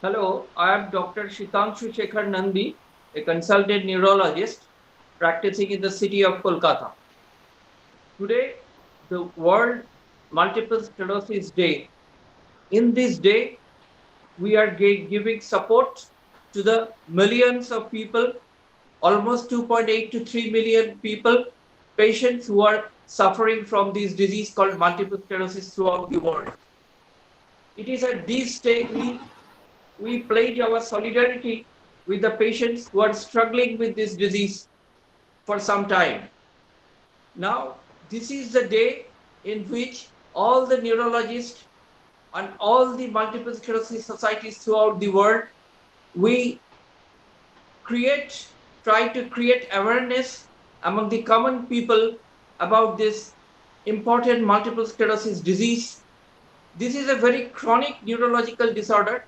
Hello, I am Dr. Shitanshu Shekhar Nandi, a consultant neurologist practicing in the city of Kolkata. Today, the World Multiple Sclerosis Day. In this day, we are giving support to the millions of people, almost 2.8 to 3 million people, patients who are suffering from this disease called multiple sclerosis throughout the world. It is at this day we pledge our solidarity with the patients who are struggling with this disease for some time. Now, this is the day in which all the neurologists and all the multiple sclerosis societies throughout the world, we create, try to create awareness among the common people about this important multiple sclerosis disease. This is a very chronic neurological disorder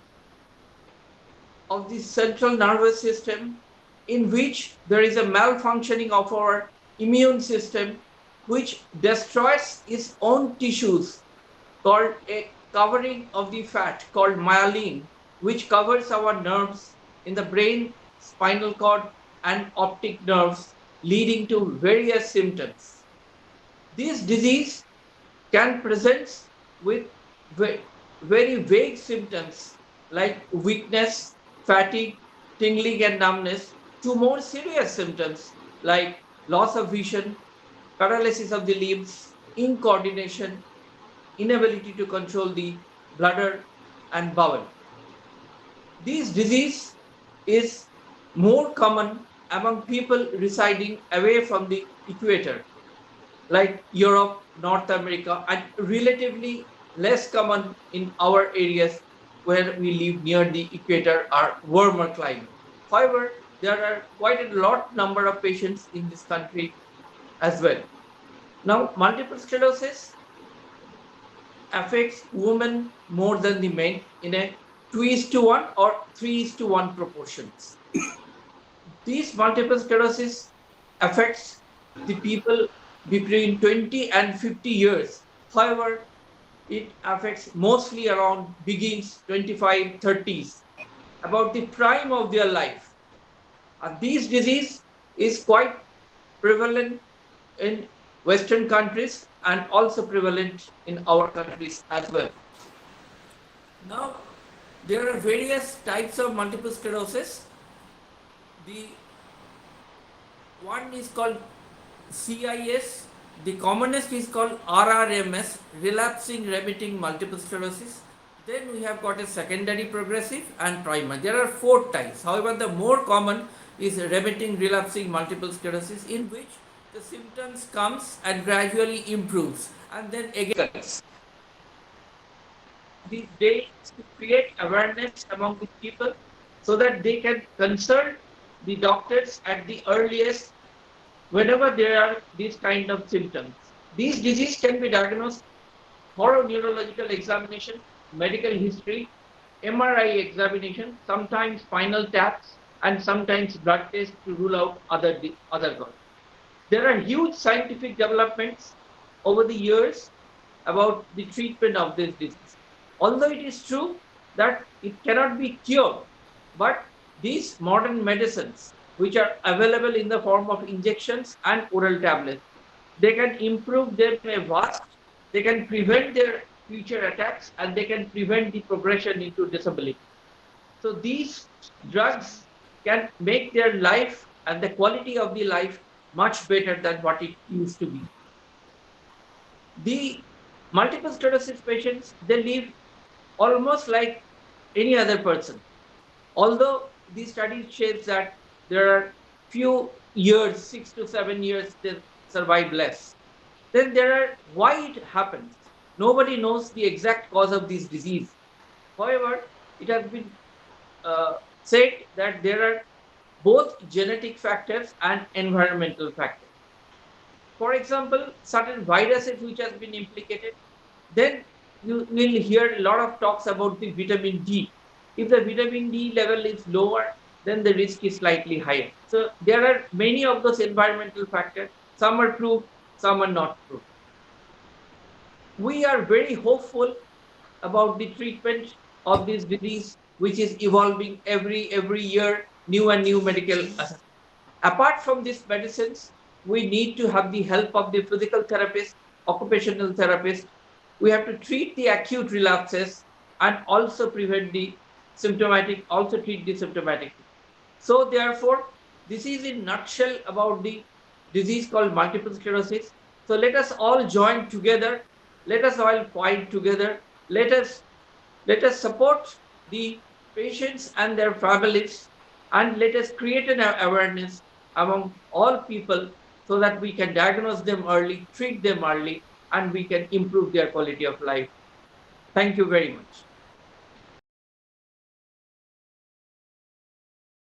of the central nervous system in which there is a malfunctioning of our immune system which destroys its own tissues called a covering of the fat called myelin, which covers our nerves in the brain, spinal cord, and optic nerves, leading to various symptoms. This disease can present with very vague symptoms like weakness, fatigue, tingling, and numbness, to more serious symptoms like loss of vision, paralysis of the limbs, incoordination, inability to control the bladder and bowel. This disease is more common among people residing away from the equator, like Europe, North America, and relatively less common in our areas where we live near the equator or warmer climate. However, there are quite a lot number of patients in this country as well. Now, multiple sclerosis affects women more than the men in a 2 is to 1 or 3 is to 1 proportions. These multiple sclerosis affects the people between 20 and 50 years. However, it affects mostly around begins 25, 30s, about the prime of their life. And this disease is quite prevalent in Western countries and also prevalent in our countries as well. Now, there are various types of multiple sclerosis. The one is called CIS. The commonest is called RRMS, relapsing remitting multiple sclerosis. Then we have got a secondary progressive and primary. There are four types. However, the more common is remitting relapsing multiple sclerosis, in which the symptoms comes and gradually improves and then again. These days to create awareness among the people so that they can consult the doctors at the earliest whenever there are these kind of symptoms. These disease can be diagnosed thorough neurological examination, medical history, MRI examination, sometimes spinal taps, and sometimes blood tests to rule out other causes. There are huge scientific developments over the years about the treatment of this disease. Although it is true that it cannot be cured, but these modern medicines, which are available in the form of injections and oral tablets, they can improve them a vast, they can prevent their future attacks, and they can prevent the progression into disability. So these drugs can make their life and the quality of the life much better than what it used to be. The multiple sclerosis patients, they live almost like any other person. Although the study shows that there are few years, 6 to 7 years, they survive less. Then there are why it happens. Nobody knows the exact cause of this disease. However, it has been said that there are both genetic factors and environmental factors. For example, certain viruses which has been implicated, then you will hear a lot of talks about the vitamin D. If the vitamin D level is lower, then the risk is slightly higher. So there are many of those environmental factors. Some are proved, some are not proved. We are very hopeful about the treatment of this disease which is evolving every year, new and new medical assessments. Apart from these medicines, we need to have the help of the physical therapist, occupational therapist. We have to treat the acute relapses and also prevent the symptomatic, also treat the symptomatic. So therefore, this is in nutshell about the disease called multiple sclerosis. So let us all join together. Let us all fight together. Let us support the patients and their families, and let us create an awareness among all people so that we can diagnose them early, treat them early, and we can improve their quality of life. Thank you very much.